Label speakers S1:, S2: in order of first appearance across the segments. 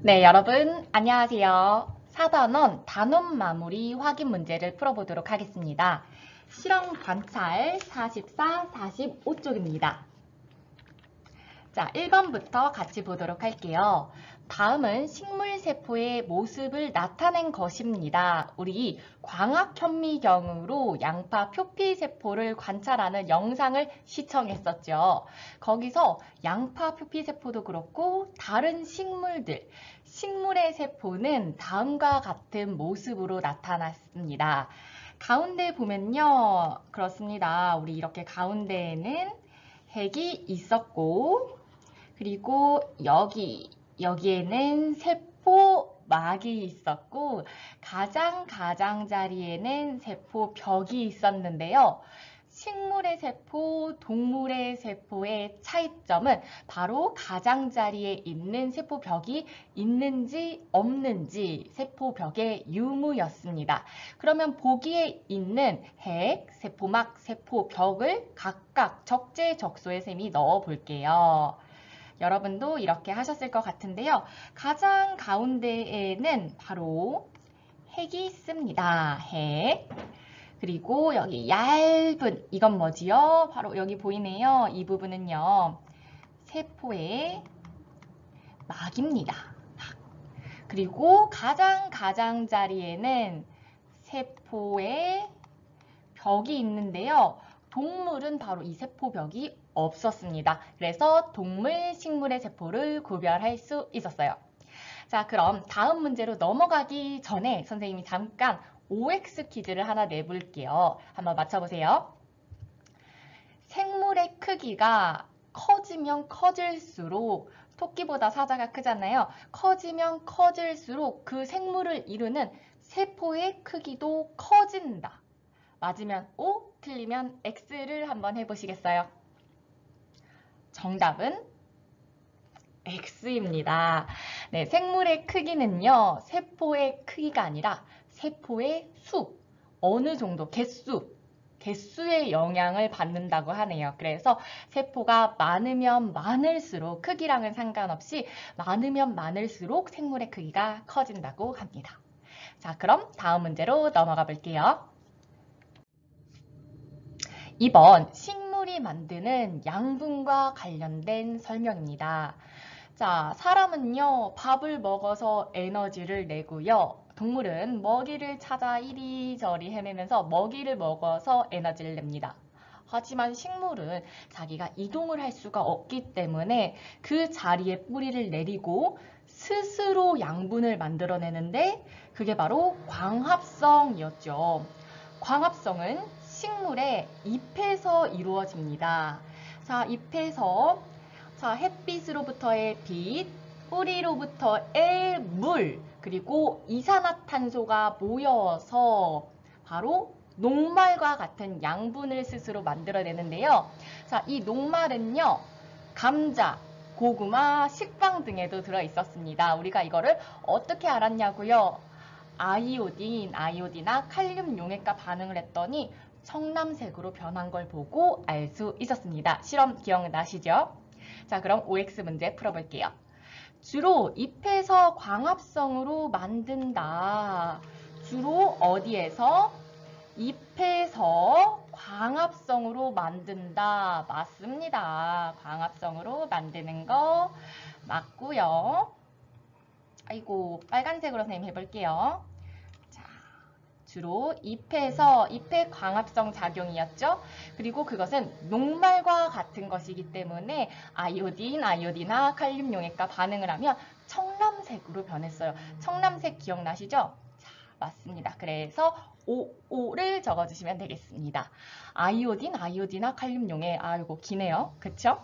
S1: 네, 여러분 안녕하세요. 4단원 단원 마무리 확인 문제를 풀어보도록 하겠습니다. 실험 관찰 44, 45쪽입니다. 자, 1번부터 같이 보도록 할게요. 다음은 식물세포의 모습을 나타낸 것입니다. 우리 광학현미경으로 양파 표피세포를 관찰하는 영상을 시청했었죠. 거기서 양파 표피세포도 그렇고 다른 식물의 세포는 다음과 같은 모습으로 나타났습니다. 가운데 보면요. 그렇습니다. 우리 이렇게 가운데에는 핵이 있었고 그리고 여기에는 세포막이 있었고 가장자리에는 세포벽이 있었는데요. 식물의 세포, 동물의 세포의 차이점은 바로 가장자리에 있는 세포벽이 있는지 없는지 세포벽의 유무였습니다. 그러면 보기에 있는 핵, 세포막, 세포벽을 각각 적재적소에 셈이 넣어 볼게요. 여러분도 이렇게 하셨을 것 같은데요. 가장 가운데에는 바로 핵이 있습니다. 핵. 그리고 여기 얇은 이건 뭐지요? 바로 여기 보이네요. 이 부분은요. 세포의 막입니다. 그리고 가장자리에는 세포의 벽이 있는데요. 동물은 바로 이 세포벽이 없었습니다. 그래서 동물, 식물의 세포를 구별할 수 있었어요. 자, 그럼 다음 문제로 넘어가기 전에 선생님이 잠깐 OX 퀴즈를 하나 내볼게요. 한번 맞춰보세요. 생물의 크기가 커지면 커질수록 토끼보다 사자가 크잖아요. 커지면 커질수록 그 생물을 이루는 세포의 크기도 커진다. 맞으면 O, 틀리면 X를 한번 해보시겠어요? 정답은 X입니다. 네, 생물의 크기는요, 세포의 크기가 아니라 세포의 수, 어느 정도, 개수의 영향을 받는다고 하네요. 그래서 세포가 많으면 많을수록 크기랑은 상관없이 많으면 많을수록 생물의 크기가 커진다고 합니다. 자, 그럼 다음 문제로 넘어가 볼게요. 2번 식물이 만드는 양분과 관련된 설명입니다. 자, 사람은요, 밥을 먹어서 에너지를 내고요. 동물은 먹이를 찾아 이리저리 헤매면서 먹이를 먹어서 에너지를 냅니다. 하지만 식물은 자기가 이동을 할 수가 없기 때문에 그 자리에 뿌리를 내리고 스스로 양분을 만들어내는데 그게 바로 광합성이었죠. 광합성은 식물의 잎에서 이루어집니다. 자, 잎에서 햇빛으로부터의 빛, 뿌리로부터의 물, 그리고 이산화탄소가 모여서 바로 녹말과 같은 양분을 스스로 만들어내는데요. 자, 이 녹말은요, 감자, 고구마, 식빵 등에도 들어있었습니다. 우리가 이거를 어떻게 알았냐고요? 아이오딘이나 칼륨 용액과 반응을 했더니 청남색으로 변한 걸 보고 알 수 있었습니다. 실험 기억나시죠? 자, 그럼 OX 문제 풀어볼게요. 주로 잎에서 광합성으로 만든다. 주로 어디에서? 잎에서 광합성으로 만든다. 맞습니다. 광합성으로 만드는 거 맞고요. 아이고, 빨간색으로 선생님 해볼게요. 자, 주로 잎의 광합성 작용이었죠. 그리고 그것은 녹말과 같은 것이기 때문에 아이오디나 칼륨 용액과 반응을 하면 청남색으로 변했어요. 청남색 기억나시죠? 자, 맞습니다. 그래서 O를 적어주시면 되겠습니다. 아이오디나 칼륨 용액. 아이고, 기네요. 그쵸?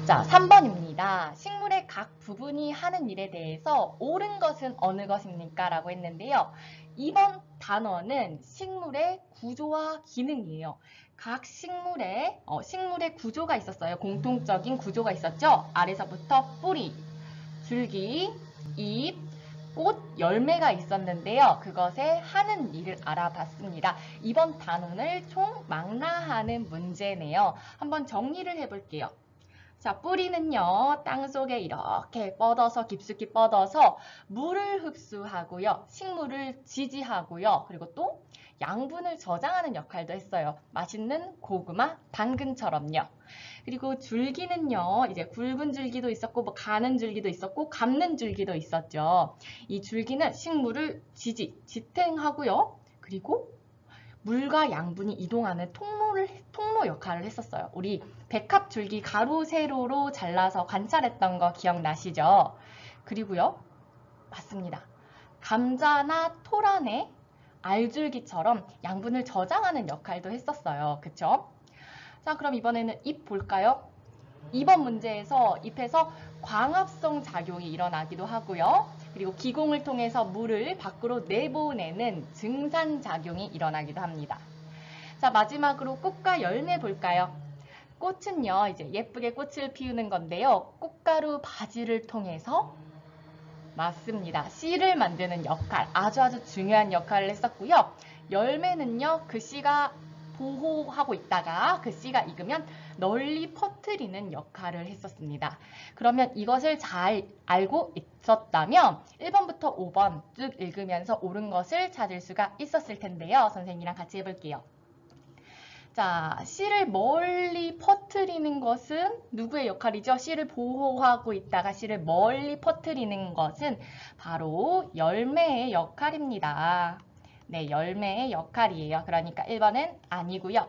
S1: 자, 3번입니다. 식물의 각 부분이 하는 일에 대해서 옳은 것은 어느 것입니까? 라고 했는데요. 이번 단어는 식물의 구조와 기능이에요. 각 식물의 구조가 있었어요. 공통적인 구조가 있었죠. 아래서부터 뿌리, 줄기, 잎, 꽃, 열매가 있었는데요. 그것에 하는 일을 알아봤습니다. 이번 단원을 총 망라하는 문제네요. 한번 정리를 해볼게요. 자, 뿌리는요, 땅속에 이렇게 뻗어서, 깊숙이 뻗어서 물을 흡수하고요, 식물을 지지하고요, 그리고 또 양분을 저장하는 역할도 했어요. 맛있는 고구마, 당근처럼요. 그리고 줄기는요, 이제 굵은 줄기도 있었고, 뭐 가는 줄기도 있었고, 감는 줄기도 있었죠. 이 줄기는 식물을 지탱하고요. 그리고 물과 양분이 이동하는 통로 역할을 했었어요. 우리 백합줄기 가로 세로로 잘라서 관찰했던 거 기억나시죠? 그리고요, 맞습니다. 감자나 토란의 알줄기처럼 양분을 저장하는 역할도 했었어요. 그쵸? 자, 그럼 이번에는 잎 볼까요? 이번 문제에서 잎에서 광합성 작용이 일어나기도 하고요. 그리고 기공을 통해서 물을 밖으로 내보내는 증산작용이 일어나기도 합니다. 자, 마지막으로 꽃과 열매 볼까요? 꽃은요, 이제 예쁘게 꽃을 피우는 건데요. 꽃가루 바지를 통해서 맞습니다. 씨를 만드는 역할, 아주 중요한 역할을 했었고요. 열매는요, 그 씨가 보호하고 있다가 그 씨가 익으면 널리 퍼뜨리는 역할을 했었습니다. 그러면 이것을 잘 알고 있었다면 1번부터 5번 쭉 읽으면서 옳은 것을 찾을 수가 있었을 텐데요. 선생님이랑 같이 해볼게요. 자, 씨를 멀리 퍼뜨리는 것은 누구의 역할이죠? 씨를 보호하고 있다가 씨를 멀리 퍼뜨리는 것은 바로 열매의 역할입니다. 네, 열매의 역할이에요. 그러니까 1번은 아니고요.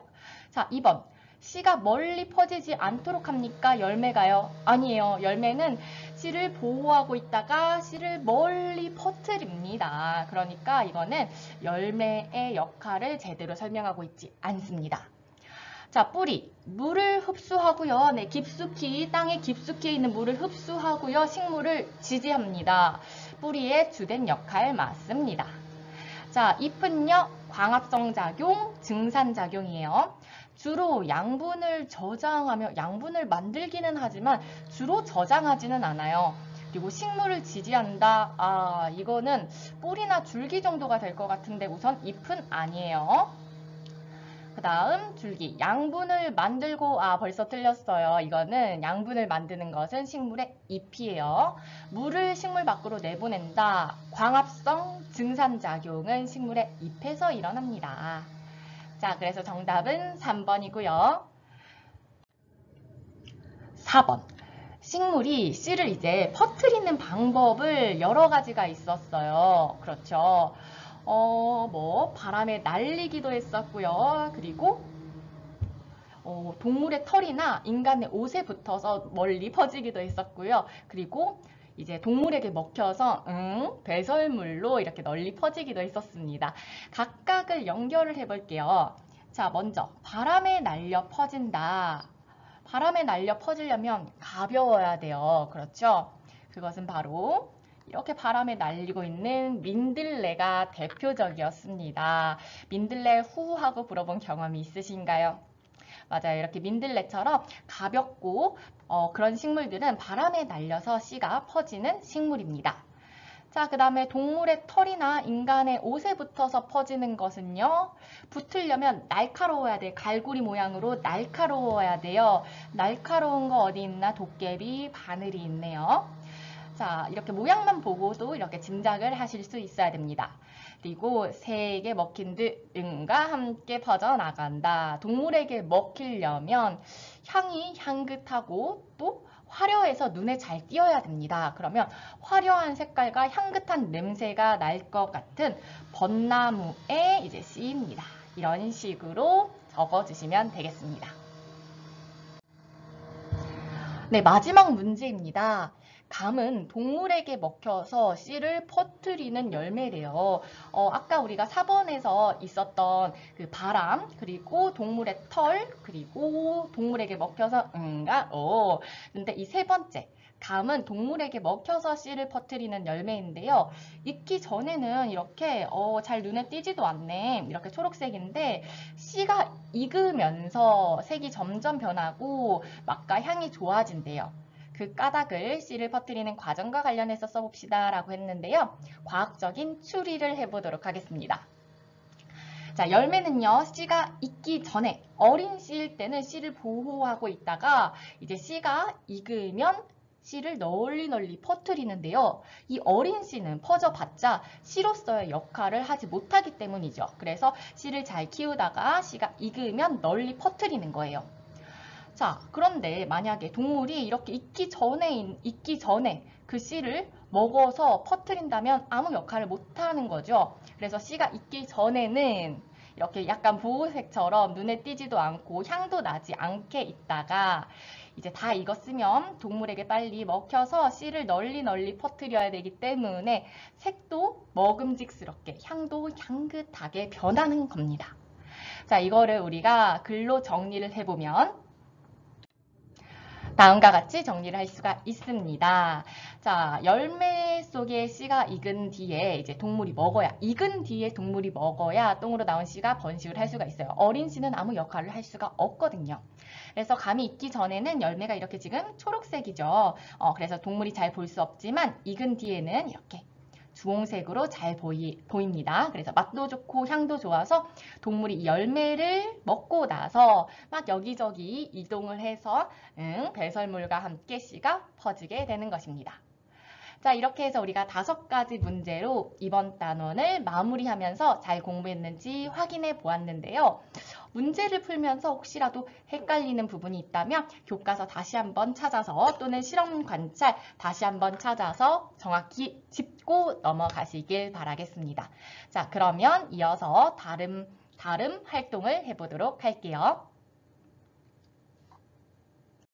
S1: 자, 2번. 씨가 멀리 퍼지지 않도록 합니까? 열매가요? 아니에요. 열매는 씨를 보호하고 있다가 씨를 멀리 퍼뜨립니다. 그러니까 이거는 열매의 역할을 제대로 설명하고 있지 않습니다. 자, 뿌리. 물을 흡수하고요. 네, 깊숙이, 땅에 깊숙이 있는 물을 흡수하고요. 식물을 지지합니다. 뿌리의 주된 역할 맞습니다. 자, 잎은요. 광합성 작용, 증산 작용이에요. 주로 양분을 저장하며 양분을 만들기는 하지만 주로 저장하지는 않아요. 그리고 식물을 지지한다. 아, 이거는 뿌리나 줄기 정도가 될 것 같은데 우선 잎은 아니에요. 그 다음 줄기, 양분을 만들고, 아 벌써 틀렸어요. 이거는 양분을 만드는 것은 식물의 잎이에요. 물을 식물 밖으로 내보낸다. 광합성 증산작용은 식물의 잎에서 일어납니다. 자, 그래서 정답은 3번이고요. 4번. 식물이 씨를 이제 퍼뜨리는 방법을 여러 가지가 있었어요. 그렇죠. 바람에 날리기도 했었고요. 그리고 동물의 털이나 인간의 옷에 붙어서 멀리 퍼지기도 했었고요. 그리고 이제 동물에게 먹혀서 배설물로 이렇게 널리 퍼지기도 했었습니다. 각각을 연결을 해볼게요. 자, 먼저 바람에 날려 퍼진다. 바람에 날려 퍼지려면 가벼워야 돼요. 그렇죠? 그것은 바로 이렇게 바람에 날리고 있는 민들레가 대표적이었습니다. 민들레 후하고 불어본 경험이 있으신가요? 맞아요. 이렇게 민들레처럼 가볍고 그런 식물들은 바람에 날려서 씨가 퍼지는 식물입니다. 자, 그 다음에 동물의 털이나 인간의 옷에 붙어서 퍼지는 것은요. 붙으려면 날카로워야 돼. 갈고리 모양으로 날카로워야 돼요. 날카로운 거 어디 있나? 도깨비, 바늘이 있네요. 자, 이렇게 모양만 보고도 이렇게 짐작을 하실 수 있어야 됩니다. 그리고 새에게 먹힌 듯 응과 함께 퍼져나간다. 동물에게 먹히려면 향이 향긋하고 또 화려해서 눈에 잘 띄어야 됩니다. 그러면 화려한 색깔과 향긋한 냄새가 날 것 같은 벚나무의 이제 씨입니다. 이런 식으로 적어주시면 되겠습니다. 네, 마지막 문제입니다. 감은 동물에게 먹혀서 씨를 퍼뜨리는 열매래요. 아까 우리가 4번에서 있었던 그 바람, 그리고 동물의 털, 그리고 동물에게 먹혀서 근데 이 세 번째, 감은 동물에게 먹혀서 씨를 퍼뜨리는 열매인데요. 익기 전에는 이렇게 잘 눈에 띄지도 않네. 이렇게 초록색인데 씨가 익으면서 색이 점점 변하고 맛과 향이 좋아진대요. 그 까닭을 씨를 퍼뜨리는 과정과 관련해서 써봅시다 라고 했는데요. 과학적인 추리를 해보도록 하겠습니다. 자, 열매는요, 씨가 익기 전에, 어린 씨일 때는 씨를 보호하고 있다가 이제 씨가 익으면 씨를 널리 널리 퍼뜨리는데요. 이 어린 씨는 퍼져봤자 씨로서의 역할을 하지 못하기 때문이죠. 그래서 씨를 잘 키우다가 씨가 익으면 널리 퍼뜨리는 거예요. 자, 그런데 만약에 동물이 이렇게 익기 전에 그 씨를 먹어서 퍼뜨린다면 아무 역할을 못하는 거죠. 그래서 씨가 익기 전에는 이렇게 약간 보호색처럼 눈에 띄지도 않고 향도 나지 않게 있다가 이제 다 익었으면 동물에게 빨리 먹혀서 씨를 널리 널리 퍼뜨려야 되기 때문에 색도 먹음직스럽게 향도 향긋하게 변하는 겁니다. 자, 이거를 우리가 글로 정리를 해보면 다음과 같이 정리를 할 수가 있습니다. 자, 열매 속에 씨가 익은 뒤에 이제 동물이 먹어야, 익은 뒤에 동물이 먹어야 똥으로 나온 씨가 번식을 할 수가 있어요. 어린 씨는 아무 역할을 할 수가 없거든요. 그래서 감이 익기 전에는 열매가 이렇게 지금 초록색이죠. 그래서 동물이 잘 볼 수 없지만 익은 뒤에는 이렇게 주홍색으로 잘 보입니다. 그래서 맛도 좋고 향도 좋아서 동물이 이 열매를 먹고 나서 막 여기저기 이동을 해서 배설물과 함께 씨가 퍼지게 되는 것입니다. 자, 이렇게 해서 우리가 5가지 문제로 이번 단원을 마무리하면서 잘 공부했는지 확인해 보았는데요. 문제를 풀면서 혹시라도 헷갈리는 부분이 있다면 교과서 다시 한번 찾아서 또는 실험 관찰 다시 한번 찾아서 정확히 짚고 넘어가시길 바라겠습니다. 자, 그러면 이어서 다른 활동을 해보도록 할게요.